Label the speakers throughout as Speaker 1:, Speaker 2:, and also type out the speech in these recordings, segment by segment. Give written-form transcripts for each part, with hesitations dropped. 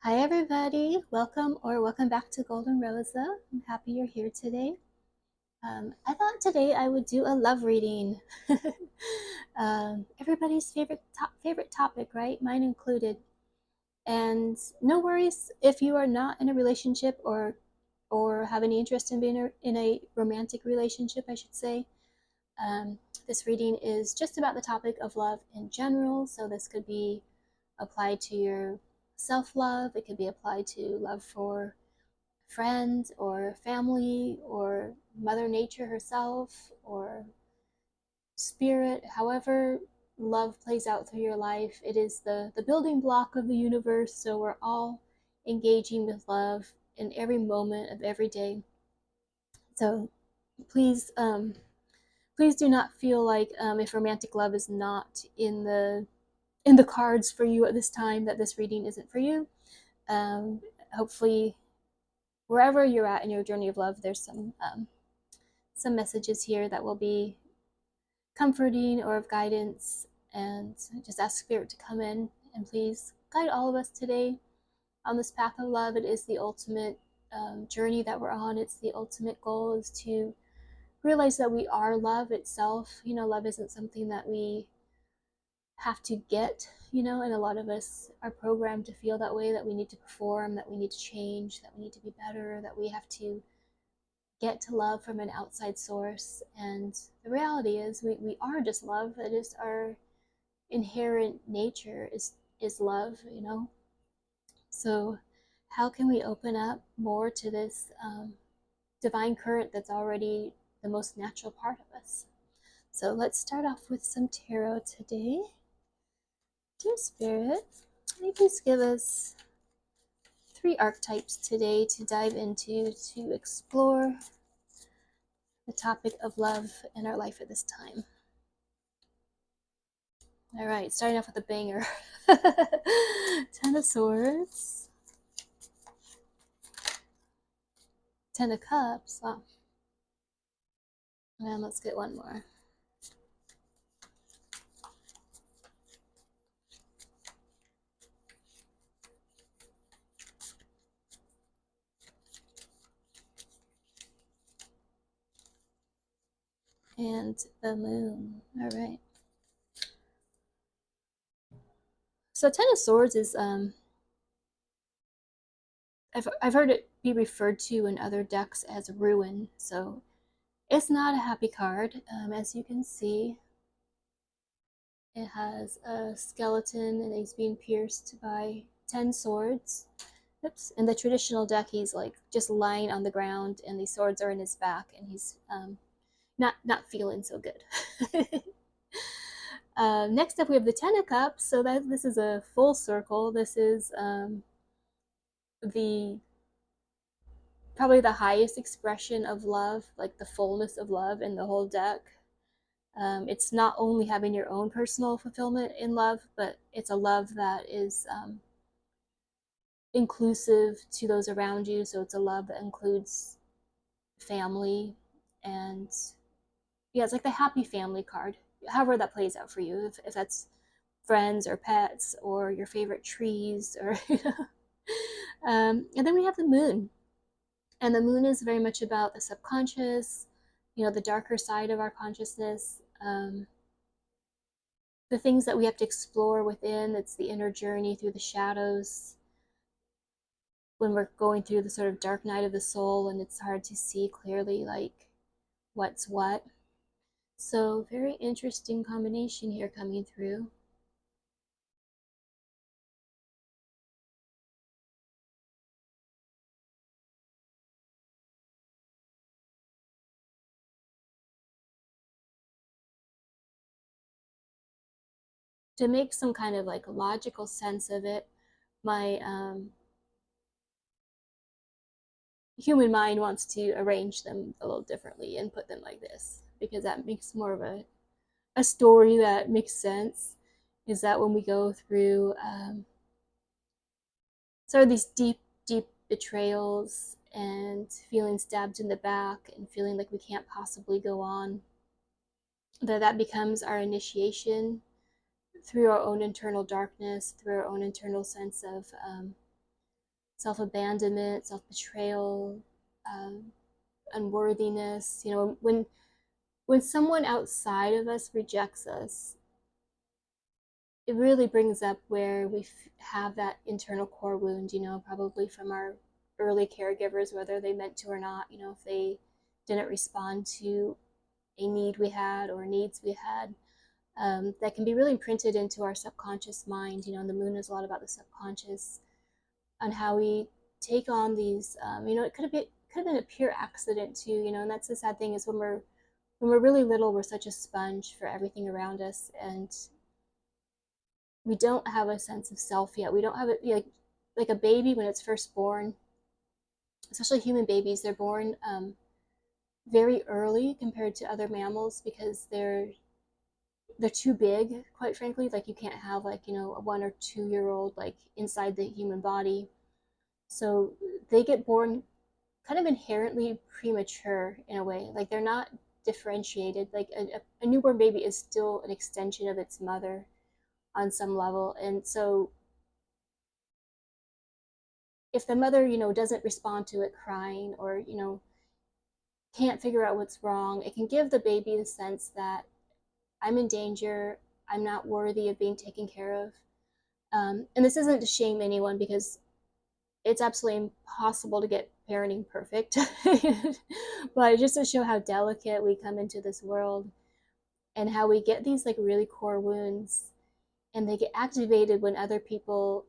Speaker 1: Hi everybody, welcome back to Golden Rosa. I'm happy you're here today. I thought today I would do a love reading. Everybody's favorite topic, right? Mine included. And no worries if you are not in a relationship or have any interest in being in a romantic relationship, I should say. Um, this reading is just about the topic of love in general, so this could be applied to your self-love. It could be applied to love for friends or family or Mother Nature herself or spirit. However love plays out through your life, it is the building block of the universe. So we're all engaging with love in every moment of every day. So please, please do not feel like if romantic love is not in the cards for you at this time, that this reading isn't for you. Hopefully, wherever you're at in your journey of love, there's some messages here that will be comforting or of guidance. And just ask Spirit to come in and please guide all of us today on this path of love. It is the ultimate journey that we're on. It's the ultimate goal is to realize that we are love itself. You know, love isn't something that we have to get, and a lot of us are programmed to feel that way, that we need to perform, that we need to change, that we need to be better, that we have to get to love from an outside source. And the reality is we are just love. It is our inherent nature is love, So how can we open up more to this divine current that's already the most natural part of us? So let's start off with some tarot today. Dear Spirit, can you please give us 3 archetypes today to dive into, to explore the topic of love in our life at this time? All right, starting off with a banger. 10 of Swords. 10 of Cups. Wow. And let's get one more. And the Moon. All right. So 10 of Swords is I've heard it be referred to in other decks as ruin. So it's not a happy card. As you can see, it has a skeleton and he's being pierced by 10 swords. Oops. In the traditional deck, he's like just lying on the ground and these swords are in his back and he's not feeling so good. Next up, we have the 10 of Cups. So this is a full circle. This is the probably the highest expression of love, like the fullness of love in the whole deck. It's not only having your own personal fulfillment in love, but it's a love that is inclusive to those around you. So it's a love that includes family, and yeah, it's like the happy family card, however that plays out for you, if that's friends or pets or your favorite trees or and then we have the Moon, and the Moon is very much about the subconscious, the darker side of our consciousness, the things that we have to explore within. It's the inner journey through the shadows when we're going through the sort of dark night of the soul and it's hard to see clearly like what's what. So very interesting combination here coming through. To make some kind of like logical sense of it, my human mind wants to arrange them a little differently and put them like this, because that makes more of a story that makes sense. Is that when we go through sort of these deep betrayals and feeling stabbed in the back and feeling like we can't possibly go on, that becomes our initiation through our own internal darkness, through our own internal sense of self-abandonment, self-betrayal, um, unworthiness. You know, when someone outside of us rejects us, it really brings up where we have that internal core wound, you know, probably from our early caregivers, whether they meant to or not, you know, if they didn't respond to a need we had or needs we had, that can be really imprinted into our subconscious mind. You know, and the moon is a lot about the subconscious, on how we take on these, you know, it could have been a pure accident too, you know, and that's the sad thing is when we're really little, we're such a sponge for everything around us, and we don't have a sense of self yet. We don't have it, like a baby when it's first born, especially human babies. They're born very early compared to other mammals because they're too big, quite frankly. Like you can't have like, you know, a 1 or 2 year old like inside the human body. So they get born kind of inherently premature in a way. Like they're not differentiated. Like a newborn baby is still an extension of its mother on some level. And so if the mother, you know, doesn't respond to it crying, or, you know, can't figure out what's wrong, it can give the baby the sense that I'm in danger, I'm not worthy of being taken care of. And this isn't to shame anyone, because it's absolutely impossible to get parenting perfect. But just to show how delicate we come into this world, and how we get these like really core wounds, and they get activated when other people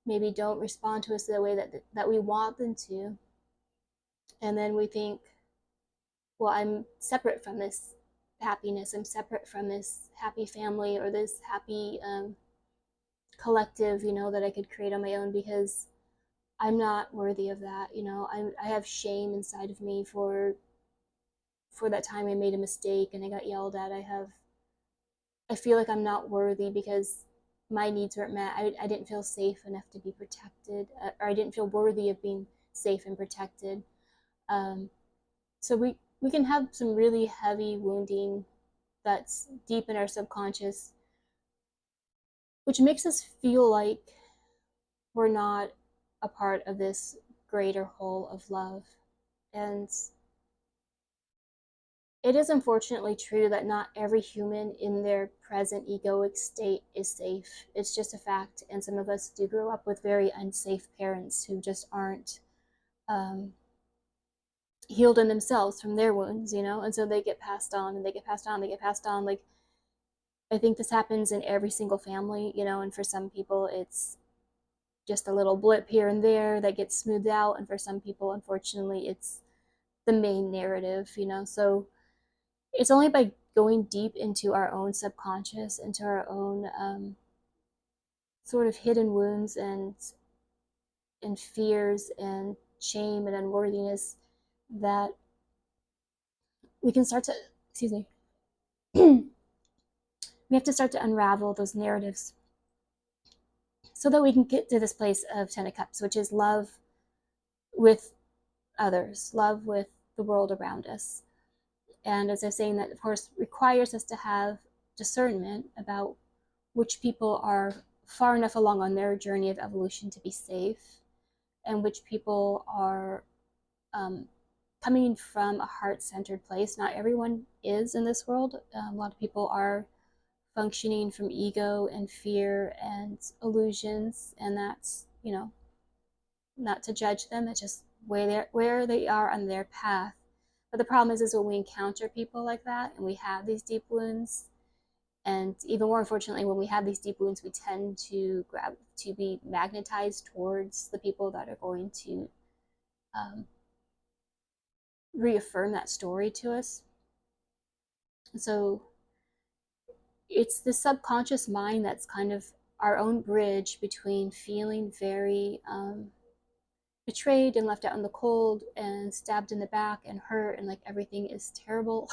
Speaker 1: maybe don't respond to us the way that we want them to. And then we think, well, I'm separate from this happiness, I'm separate from this happy family, or this happy collective, you know, that I could create on my own, because I'm not worthy of that. You know, I have shame inside of me for that time I made a mistake and I got yelled at. I feel like I'm not worthy because my needs weren't met. I didn't feel safe enough to be protected, or I didn't feel worthy of being safe and protected. Um, so we can have some really heavy wounding that's deep in our subconscious, which makes us feel like we're not a part of this greater whole of love. And it is unfortunately true that not every human in their present egoic state is safe. It's just a fact. And some of us do grow up with very unsafe parents who just aren't um, healed in themselves from their wounds, you know? And so they get passed on, and they get passed on, they get passed on. Like, I think this happens in every single family, you know, and for some people it's just a little blip here and there that gets smoothed out. And for some people, unfortunately, it's the main narrative, you know? So it's only by going deep into our own subconscious, into our own sort of hidden wounds and fears and shame and unworthiness, that we can start to, excuse me, we have to start to unravel those narratives so that we can get to this place of Ten of Cups, which is love with others, love with the world around us. And as I was saying, that of course requires us to have discernment about which people are far enough along on their journey of evolution to be safe, and which people are coming from a heart-centered place. Not everyone is in this world. A lot of people are functioning from ego and fear and illusions, and that's, you know, not to judge them. It's just where they are on their path. But the problem is when we encounter people like that and we have these deep wounds, and even more unfortunately, when we have these deep wounds, we tend to be magnetized towards the people that are going to reaffirm that story to us. So it's the subconscious mind that's kind of our own bridge between feeling very betrayed and left out in the cold and stabbed in the back and hurt and like everything is terrible,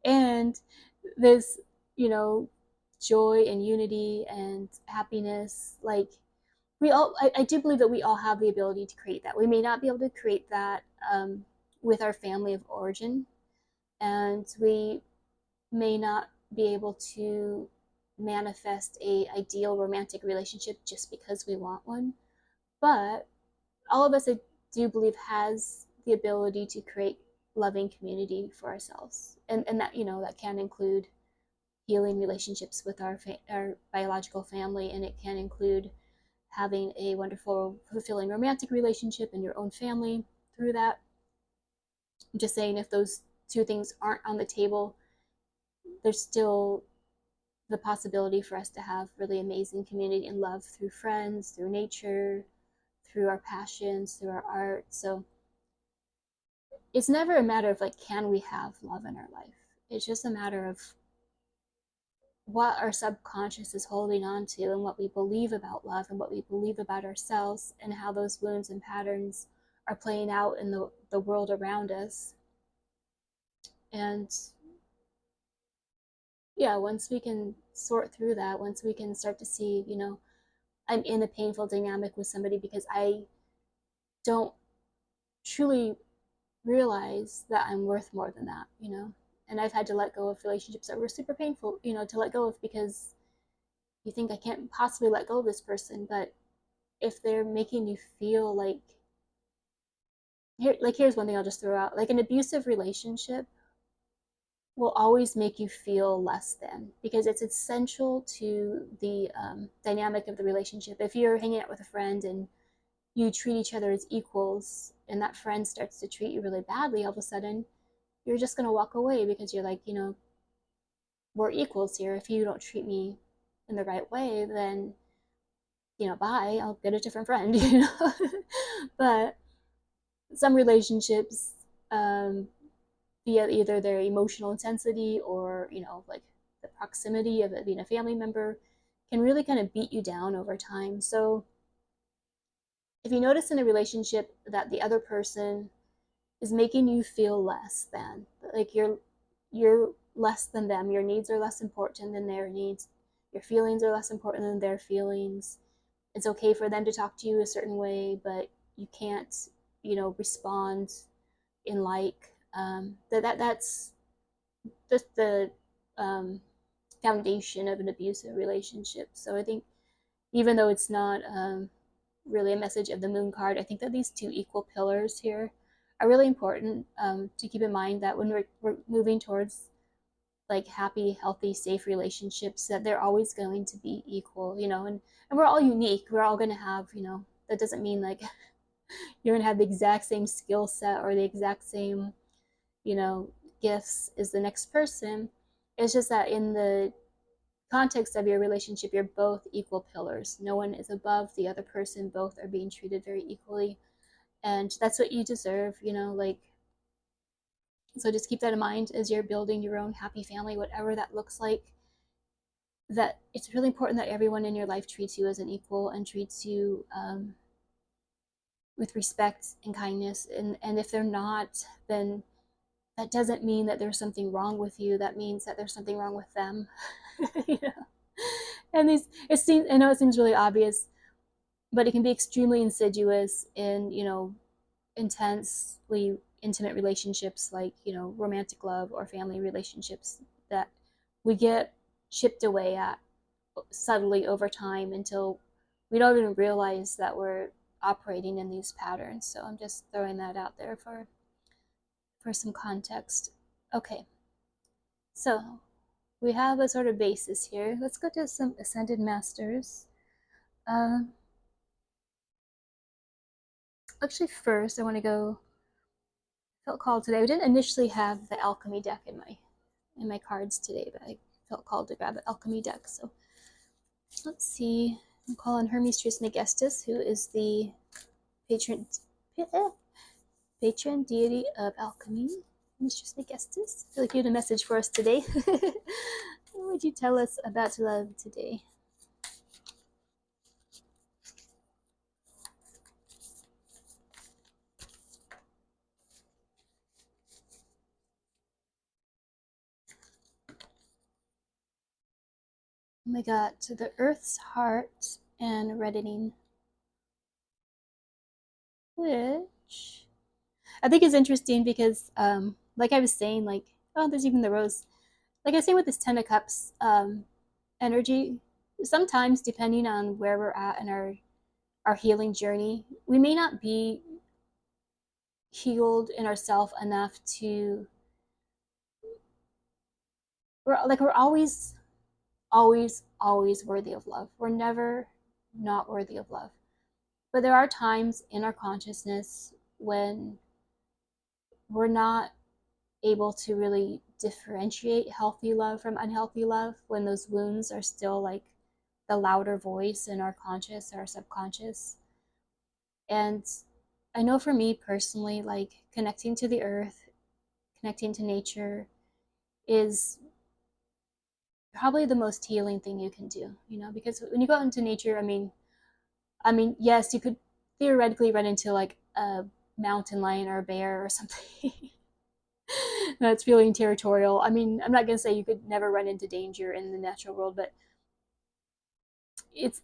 Speaker 1: and this, you know, joy and unity and happiness. Like I do believe that we all have the ability to create that. We may not be able to create that with our family of origin, and we may not be able to manifest a ideal romantic relationship just because we want one. But all of us, I do believe, has the ability to create loving community for ourselves, and that, you know, that can include healing relationships with our biological family, and it can include having a wonderful, fulfilling romantic relationship in your own family through that. I'm just saying, if those two things aren't on the table, there's still the possibility for us to have really amazing community and love through friends, through nature, through our passions, through our art. So it's never a matter of like, can we have love in our life? It's just a matter of what our subconscious is holding on to, and what we believe about love, and what we believe about ourselves, and how those wounds and patterns are playing out in the world around us. And yeah, once we can sort through that, once we can start to see, you know, I'm in a painful dynamic with somebody because I don't truly realize that I'm worth more than that, you know. And I've had to let go of relationships that were super painful, you know, to let go of, because you think, I can't possibly let go of this person. But if they're making you feel like, here's one thing I'll just throw out, like an abusive relationship will always make you feel less than, because it's essential to the dynamic of the relationship. If you're hanging out with a friend and you treat each other as equals, and that friend starts to treat you really badly, all of a sudden you're just going to walk away, because you're like, you know, we're equals here. If you don't treat me in the right way, then, you know, bye, I'll get a different friend, you know. But some relationships, via either their emotional intensity, or, you know, like the proximity of it being a family member, can really kind of beat you down over time. So if you notice in a relationship that the other person is making you feel less than, like you're less than them, your needs are less important than their needs, your feelings are less important than their feelings, it's okay for them to talk to you a certain way, but you can't, you know, respond in like, that's just the foundation of an abusive relationship. So I think, even though it's not really a message of the moon card, I think that these two equal pillars here are really important, to keep in mind, that when we're moving towards like happy, healthy, safe relationships, that they're always going to be equal, you know. And we're all unique. We're all going to have, you know, that doesn't mean like you're going to have the exact same skill set or the exact same, you know, gifts as the next person. It's just that in the context of your relationship, you're both equal pillars. No one is above the other person. Both are being treated very equally. And that's what you deserve, you know, like, so just keep that in mind as you're building your own happy family, whatever that looks like. That it's really important that everyone in your life treats you as an equal, and treats you with respect and kindness. And if they're not, then that doesn't mean that there's something wrong with you. That means that there's something wrong with them. You know? And I know it seems really obvious, but it can be extremely insidious in, you know, intensely intimate relationships, like, you know, romantic love or family relationships, that we get chipped away at subtly over time, until we don't even realize that we're operating in these patterns. So I'm just throwing that out there for some context. Okay, so we have a sort of basis here. Let's go to some ascended masters. Actually, first I want to go. Felt called today. We didn't initially have the alchemy deck in my cards today, but I felt called to grab an alchemy deck. So let's see. I'm calling Hermes Trismegistus, who is the patron deity of alchemy. Hermes Trismegistus, I feel like you had a message for us today. What would you tell us about love today? Oh my God, so the Earth's heart and reddening, which I think is interesting, because, like I was saying, like, oh, there's even the rose. Like I say with this Ten of Cups energy, sometimes depending on where we're at in our our healing journey, we may not be healed in ourselves enough to, we're always worthy of love. We're never not worthy of love. But there are times in our consciousness when we're not able to really differentiate healthy love from unhealthy love, when those wounds are still like the louder voice in our conscious or our subconscious. And I know for me personally, like connecting to the earth, connecting to nature is probably the most healing thing you can do, because when you go into nature, yes, you could theoretically run into like a mountain lion or a bear or something that's feeling territorial. I'm not going to say you could never run into danger in the natural world, but it's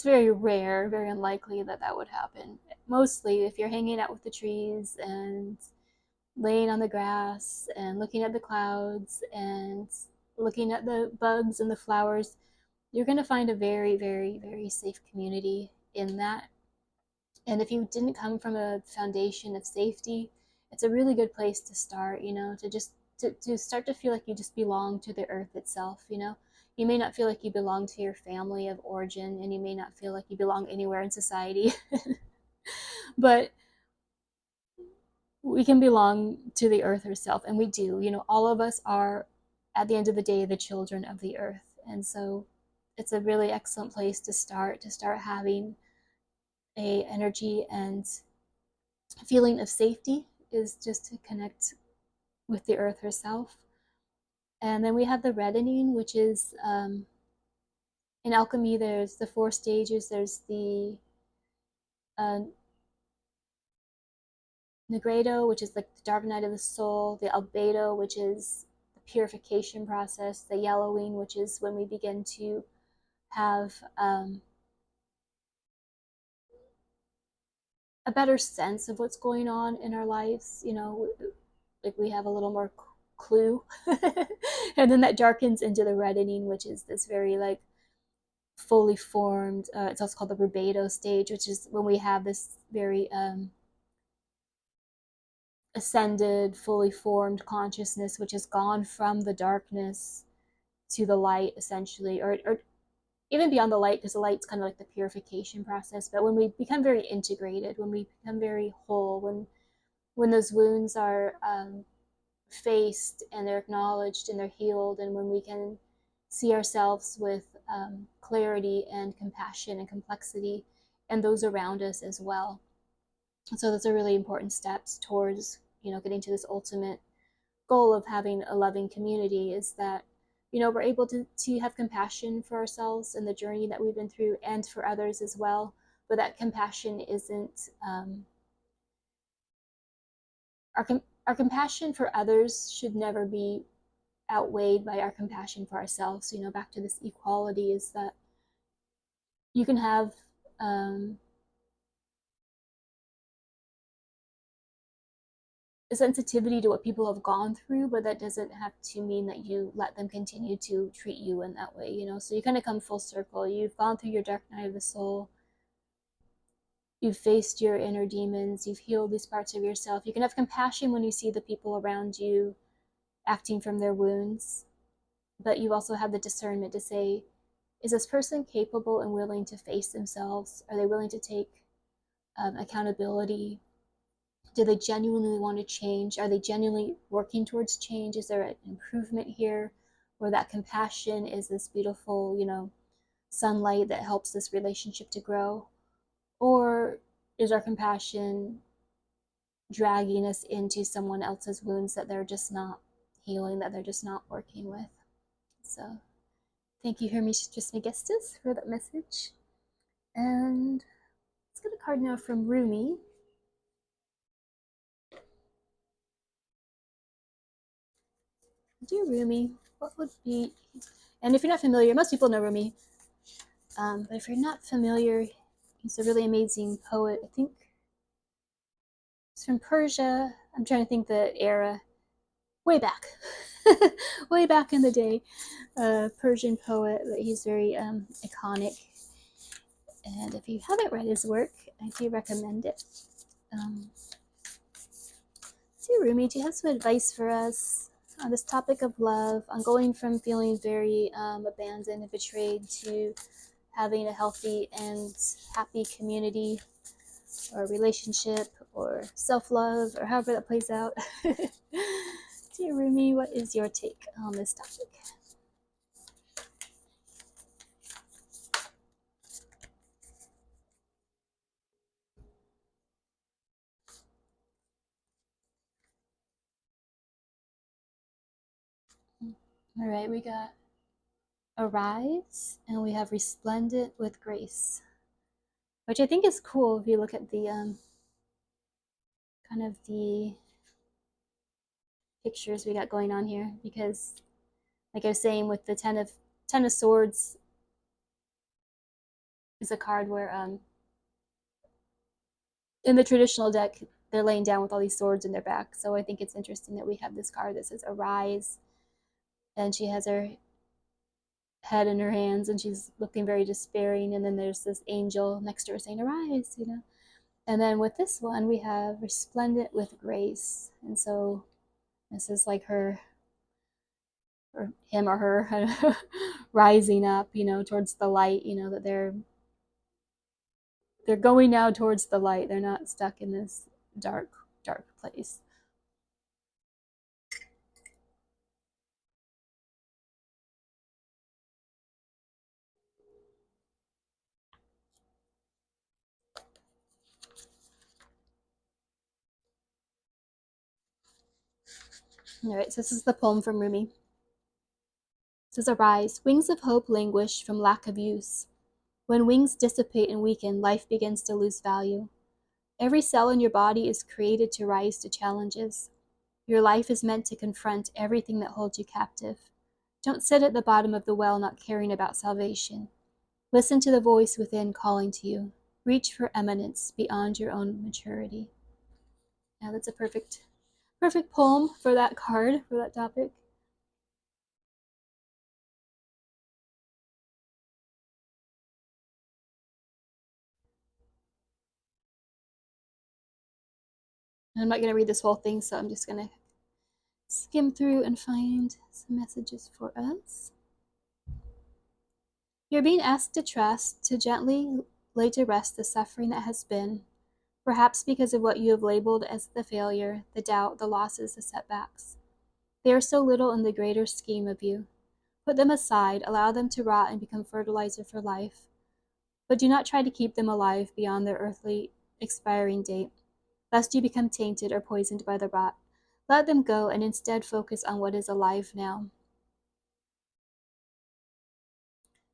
Speaker 1: very rare, very unlikely that would happen. Mostly if you're hanging out with the trees and laying on the grass and looking at the clouds and looking at the bugs and the flowers, you're going to find a very, very, very safe community in that. And if you didn't come from a foundation of safety, it's a really good place to start, to start to feel like you just belong to the earth itself. You may not feel like you belong to your family of origin, and you may not feel like you belong anywhere in society, but we can belong to the earth herself, and we do. All of us are, at the end of the day, the children of the earth. And so it's a really excellent place to start having a energy and feeling of safety, is just to connect with the earth herself. And then we have the reddening, which is in alchemy, there's the 4 stages. There's the negredo, which is like the dark night of the soul, the albedo, which is the purification process, the yellowing, which is when we begin to have a better sense of what's going on in our lives, like we have a little more clue. And then that darkens into the reddening, which is this very like fully formed, it's also called the rubedo stage, which is when we have this very ascended, fully formed consciousness, which has gone from the darkness to the light, essentially, or even beyond the light, because the light's kind of like the purification process. But when we become very integrated, when we become very whole, when those wounds are faced and they're acknowledged and they're healed, and when we can see ourselves with clarity and compassion and complexity, and those around us as well. So those are really important steps towards getting to this ultimate goal of having a loving community, is that we're able to have compassion for ourselves and the journey that we've been through, and for others as well. But that compassion isn't our compassion for others should never be outweighed by our compassion for ourselves. Back to this equality, is that you can have a sensitivity to what people have gone through, but that doesn't have to mean that you let them continue to treat you in that way. So you kind of come full circle. You've gone through your dark night of the soul, you've faced your inner demons, you've healed these parts of yourself. You can have compassion when you see the people around you acting from their wounds, but you also have the discernment to say, is this person capable and willing to face themselves? Are they willing to take accountability? Do they genuinely want to change? Are they genuinely working towards change? Is there an improvement here? Where that compassion is this beautiful, sunlight that helps this relationship to grow? Or is our compassion dragging us into someone else's wounds that they're just not healing, that they're just not working with? So thank you, Hermes Trismegistus, for that message. And let's get a card now from Rumi. Dear Rumi, what would be, and if you're not familiar, most people know Rumi, but if you're not familiar, he's a really amazing poet. I think he's from Persia. I'm trying to think the era, way back, way back in the day, Persian poet, but he's very iconic. And if you haven't read his work, I do recommend it. So Rumi, do you have some advice for us on this topic of love, on going from feeling very abandoned and betrayed to having a healthy and happy community or relationship or self-love or however that plays out? Dear Rumi, what is your take on this topic? All right, we got arise and we have resplendent with grace, which I think is cool if you look at the kind of the pictures we got going on here, because like I was saying with the ten of swords is a card where in the traditional deck they're laying down with all these swords in their back. So I think it's interesting that we have this card that says arise, and she has her head in her hands and she's looking very despairing, and then there's this angel next to her saying arise, you know. And then with this one we have resplendent with grace, and so this is like her or him or her rising up, you know, towards the light, you know, that they're going now towards the light. They're not stuck in this dark place. All right, so this is the poem from Rumi. It says, arise, wings of hope languish from lack of use. When wings dissipate and weaken, life begins to lose value. Every cell in your body is created to rise to challenges. Your life is meant to confront everything that holds you captive. Don't sit at the bottom of the well not caring about salvation. Listen to the voice within calling to you. Reach for eminence beyond your own maturity. Now that's a perfect poem for that card, for that topic. And I'm not going to read this whole thing, so I'm just going to skim through and find some messages for us. You're being asked to trust, to gently lay to rest the suffering that has been, perhaps because of what you have labeled as the failure, the doubt, the losses, the setbacks. They are so little in the greater scheme of you. Put them aside, allow them to rot and become fertilizer for life. But do not try to keep them alive beyond their earthly expiring date, lest you become tainted or poisoned by the rot. Let them go and instead focus on what is alive now.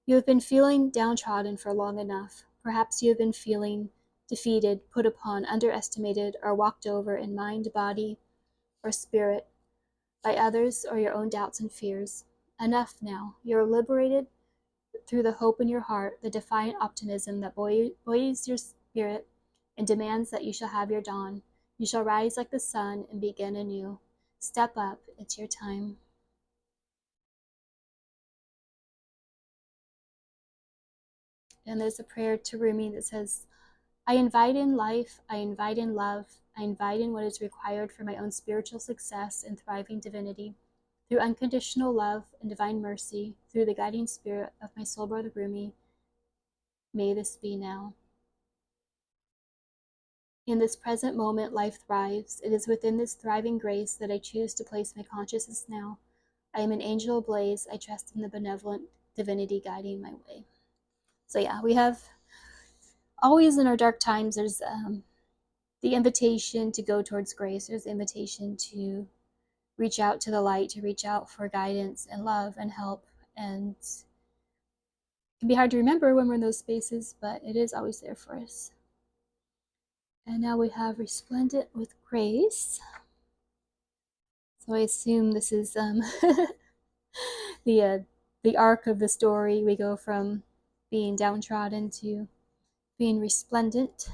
Speaker 1: You have been feeling downtrodden for long enough. Perhaps you have been feeling defeated, put upon, underestimated, or walked over in mind, body, or spirit by others or your own doubts and fears. Enough now. You are liberated through the hope in your heart, the defiant optimism that buoys your spirit and demands that you shall have your dawn. You shall rise like the sun and begin anew. Step up. It's your time. And there's a prayer to Rumi that says, I invite in life, I invite in love, I invite in what is required for my own spiritual success and thriving divinity. Through unconditional love and divine mercy, through the guiding spirit of my soul brother Rumi, may this be now. In this present moment, life thrives. It is within this thriving grace that I choose to place my consciousness now. I am an angel ablaze. I trust in the benevolent divinity guiding my way. So yeah, we have always in our dark times, there's the invitation to go towards grace. There's the invitation to reach out to the light, to reach out for guidance and love and help. And it can be hard to remember when we're in those spaces, but it is always there for us. And now we have resplendent with grace. So I assume this is the arc of the story. We go from being downtrodden to being resplendent.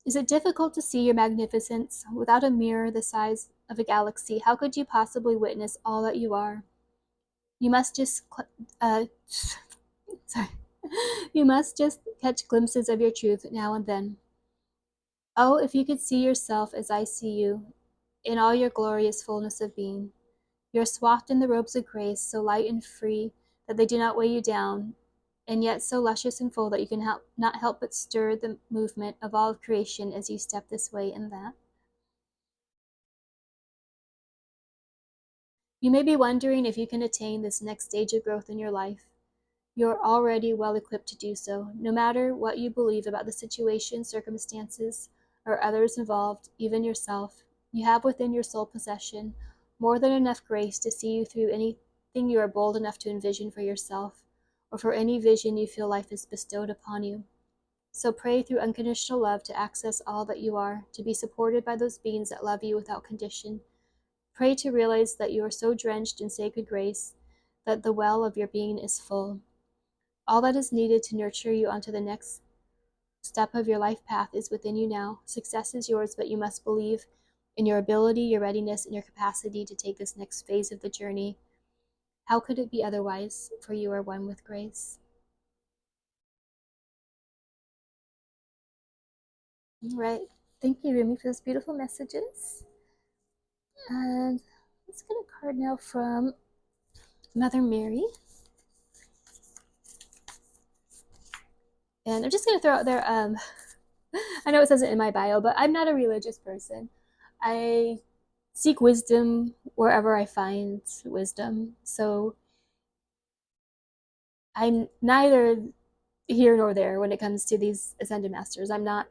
Speaker 1: Is it difficult to see your magnificence? Without a mirror the size of a galaxy, how could you possibly witness all that you are? You must just, sorry. You must just catch glimpses of your truth now and then. Oh, if you could see yourself as I see you, in all your glorious fullness of being. You are swathed in the robes of grace, so light and free that they do not weigh you down, and yet so luscious and full that you can not help but stir the movement of all of creation as you step this way and that. You may be wondering if you can attain this next stage of growth in your life. You are already well equipped to do so, no matter what you believe about the situation, circumstances, or others involved, even yourself. You have within your soul possession more than enough grace to see you through anything you are bold enough to envision for yourself, or for any vision you feel life has bestowed upon you. So pray through unconditional love to access all that you are, to be supported by those beings that love you without condition. Pray to realize that you are so drenched in sacred grace that the well of your being is full. All that is needed to nurture you onto the next step of your life path is within you now. Success is yours, but you must believe in your ability, your readiness, and your capacity to take this next phase of the journey. How could it be otherwise? For you are one with grace. All right. Thank you, Rumi, for those beautiful messages. And let's get a card now from Mother Mary. And I'm just going to throw out there, I know it says it in my bio, but I'm not a religious person. I seek wisdom wherever I find wisdom. So I'm neither here nor there when it comes to these ascended masters. I'm not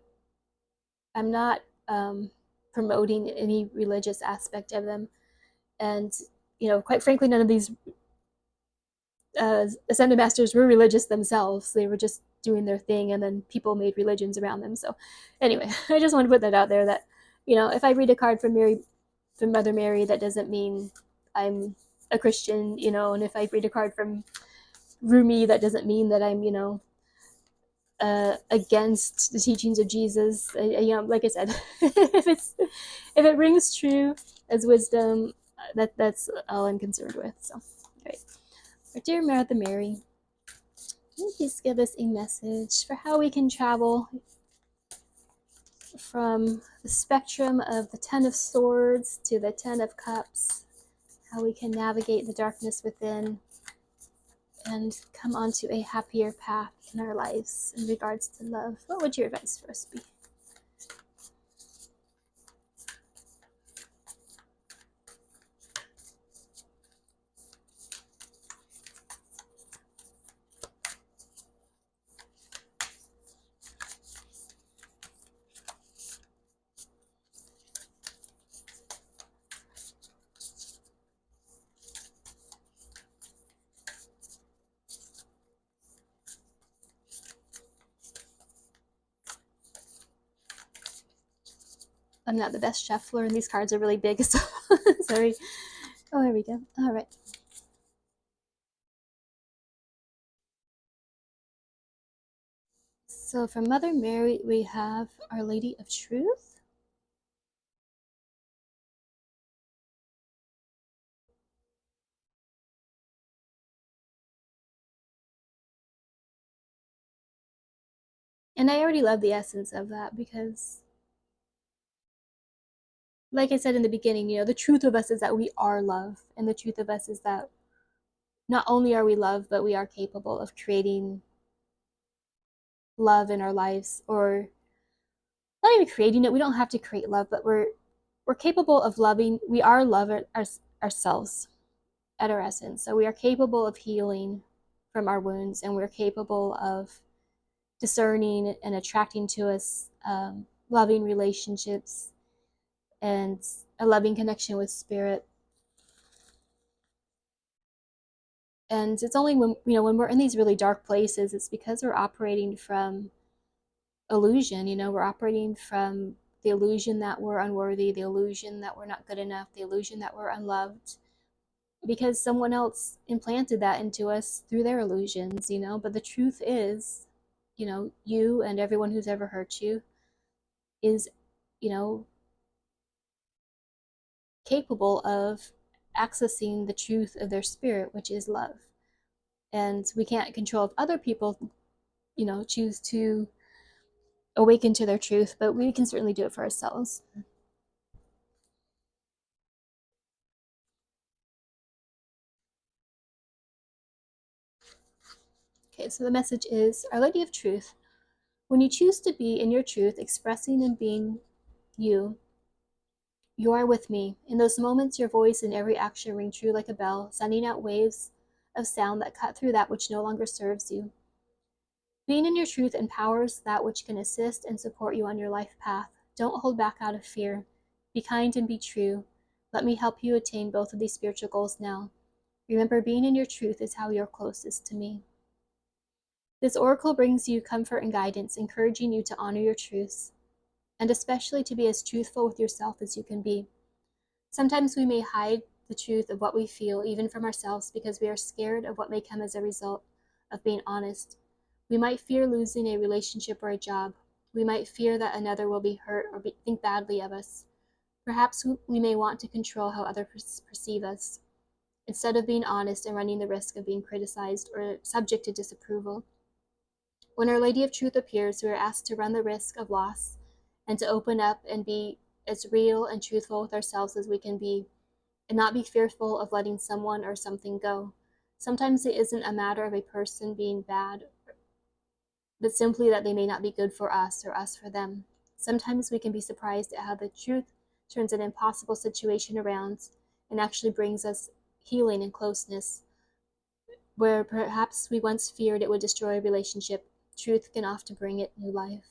Speaker 1: promoting any religious aspect of them. And, quite frankly, none of these ascended masters were religious themselves. They were just doing their thing, and then people made religions around them. So anyway, I just want to put that out there that, if I read a card from Mother Mary, that doesn't mean I'm a Christian, and if I read a card from Rumi, that doesn't mean that I'm, against the teachings of Jesus. Like I said, if it rings true as wisdom, that's all I'm concerned with. So, all right. Our dear Mother Mary, please give us a message for how we can travel from the spectrum of the Ten of Swords to the Ten of Cups, how we can navigate the darkness within and come onto a happier path in our lives in regards to love. What would your advice for us be? I'm not the best shuffler, and these cards are really big, so sorry. Oh, here we go. All right. So from Mother Mary, we have Our Lady of Truth. And I already love the essence of that because, like I said in the beginning, the truth of us is that we are love. And the truth of us is that not only are we love, but we are capable of creating love in our lives, or not even creating it. We don't have to create love, but we're capable of loving. We are love ourselves at our essence. So we are capable of healing from our wounds, and we're capable of discerning and attracting to us loving relationships and a loving connection with spirit. And it's only when we're in these really dark places, it's because we're operating from illusion. We're operating from the illusion that we're unworthy, the illusion that we're not good enough, the illusion that we're unloved, because someone else implanted that into us through their illusions. But the truth is, you and everyone who's ever hurt you, is, capable of accessing the truth of their spirit, which is love. And we can't control if other people, choose to awaken to their truth, but we can certainly do it for ourselves. Okay, so the message is, Our Lady of Truth, when you choose to be in your truth, expressing and being you, you are with me. In those moments, your voice and every action ring true like a bell, sending out waves of sound that cut through that which no longer serves you. Being in your truth empowers that which can assist and support you on your life path. Don't hold back out of fear. Be kind and be true. Let me help you attain both of these spiritual goals now. Remember, being in your truth is how you're closest to me. This oracle brings you comfort and guidance, encouraging you to honor your truths, and especially to be as truthful with yourself as you can be. Sometimes we may hide the truth of what we feel, even from ourselves, because we are scared of what may come as a result of being honest. We might fear losing a relationship or a job. We might fear that another will be hurt or think badly of us. Perhaps we may want to control how others perceive us, instead of being honest and running the risk of being criticized or subject to disapproval. When Our Lady of Truth appears, we are asked to run the risk of loss and to open up and be as real and truthful with ourselves as we can be, and not be fearful of letting someone or something go. Sometimes it isn't a matter of a person being bad, but simply that they may not be good for us or us for them. Sometimes we can be surprised at how the truth turns an impossible situation around and actually brings us healing and closeness. Where perhaps we once feared it would destroy a relationship, truth can often bring it new life.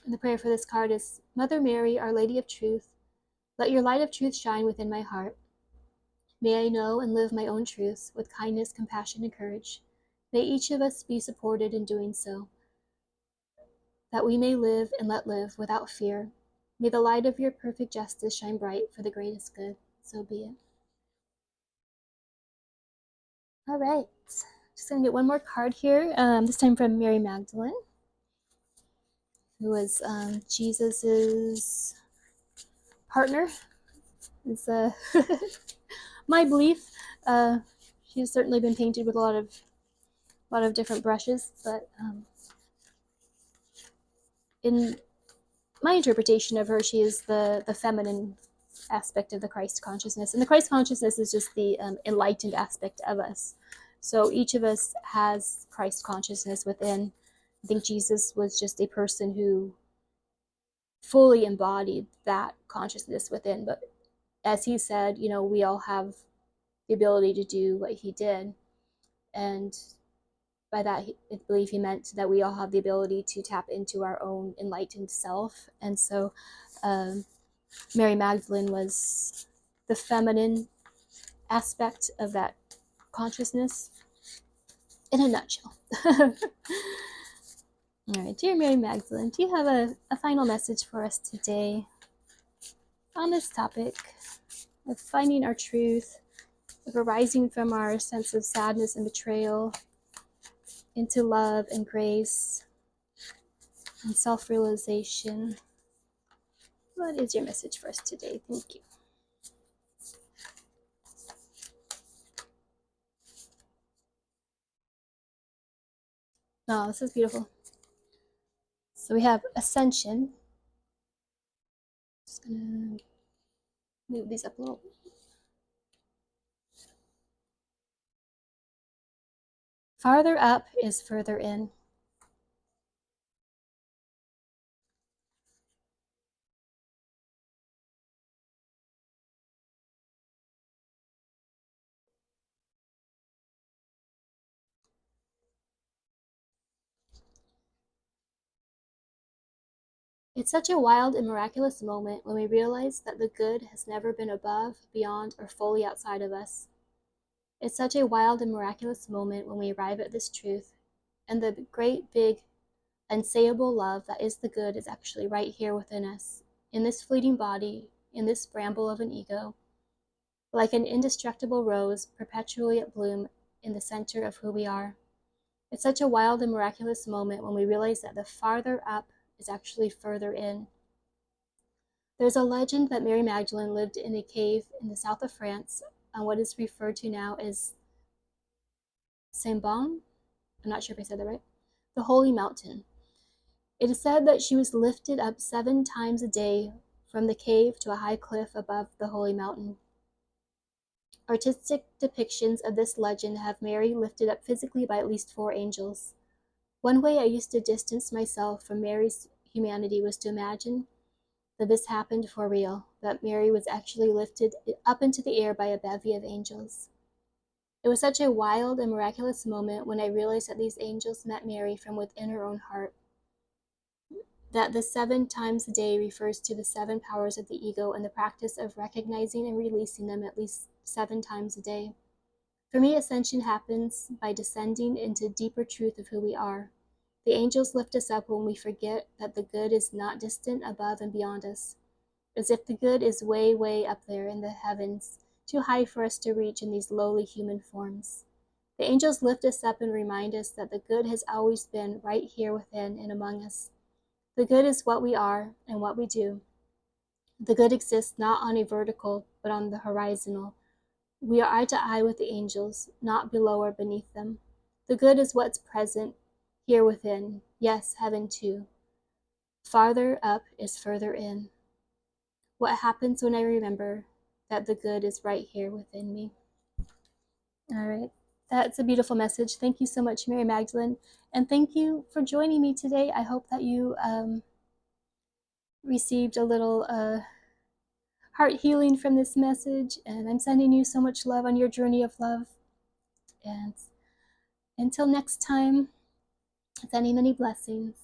Speaker 1: And the prayer for this card is, Mother Mary, Our Lady of Truth, let your light of truth shine within my heart. May I know and live my own truths with kindness, compassion, and courage. May each of us be supported in doing so, that we may live and let live without fear. May the light of your perfect justice shine bright for the greatest good. So be it. All right. Just going to get one more card here, this time from Mary Magdalene, who was Jesus's partner. Is my belief. She's certainly been painted with a lot of different brushes, but in my interpretation of her, she is the feminine aspect of the Christ consciousness, and the Christ consciousness is just the enlightened aspect of us. So each of us has Christ consciousness within. I think Jesus was just a person who fully embodied that consciousness within. But as he said, we all have the ability to do what he did. And by that, I believe he meant that we all have the ability to tap into our own enlightened self. And so Mary Magdalene was the feminine aspect of that consciousness in a nutshell. All right, dear Mary Magdalene, do you have a final message for us today on this topic of finding our truth, of arising from our sense of sadness and betrayal into love and grace and self-realization? What is your message for us today? Thank you. Oh, this is beautiful. So we have ascension. Just gonna move these up a little. Farther up is further in. It's such a wild and miraculous moment when we realize that the good has never been above, beyond, or fully outside of us. It's such a wild and miraculous moment when we arrive at this truth, and the great big unsayable love that is the good is actually right here within us, in this fleeting body, in this bramble of an ego, like an indestructible rose perpetually at bloom in the center of who we are. It's such a wild and miraculous moment when we realize that the farther up is actually further in. There's a legend that Mary Magdalene lived in a cave in the south of France on what is referred to now as Saint-Bon. I'm not sure if I said that right. The Holy Mountain. It is said that she was lifted up 7 times a day from the cave to a high cliff above the Holy Mountain. Artistic depictions of this legend have Mary lifted up physically by at least 4 angels. One way I used to distance myself from Mary's humanity was to imagine that this happened for real, that Mary was actually lifted up into the air by a bevy of angels. It was such a wild and miraculous moment when I realized that these angels met Mary from within her own heart, that the 7 times a day refers to the 7 powers of the ego and the practice of recognizing and releasing them at least 7 times a day. For me, ascension happens by descending into deeper truth of who we are. The angels lift us up when we forget that the good is not distant above and beyond us, as if the good is way, way up there in the heavens, too high for us to reach in these lowly human forms. The angels lift us up and remind us that the good has always been right here within and among us. The good is what we are and what we do. The good exists not on a vertical, but on the horizontal. We are eye to eye with the angels, not below or beneath them. The good is what's present here within. Yes, heaven too. Farther up is further in. What happens when I remember that the good is right here within me? All right. That's a beautiful message. Thank you so much, Mary Magdalene. And thank you for joining me today. I hope that you received a little heart healing from this message. And I'm sending you so much love on your journey of love. And until next time, many, many blessings.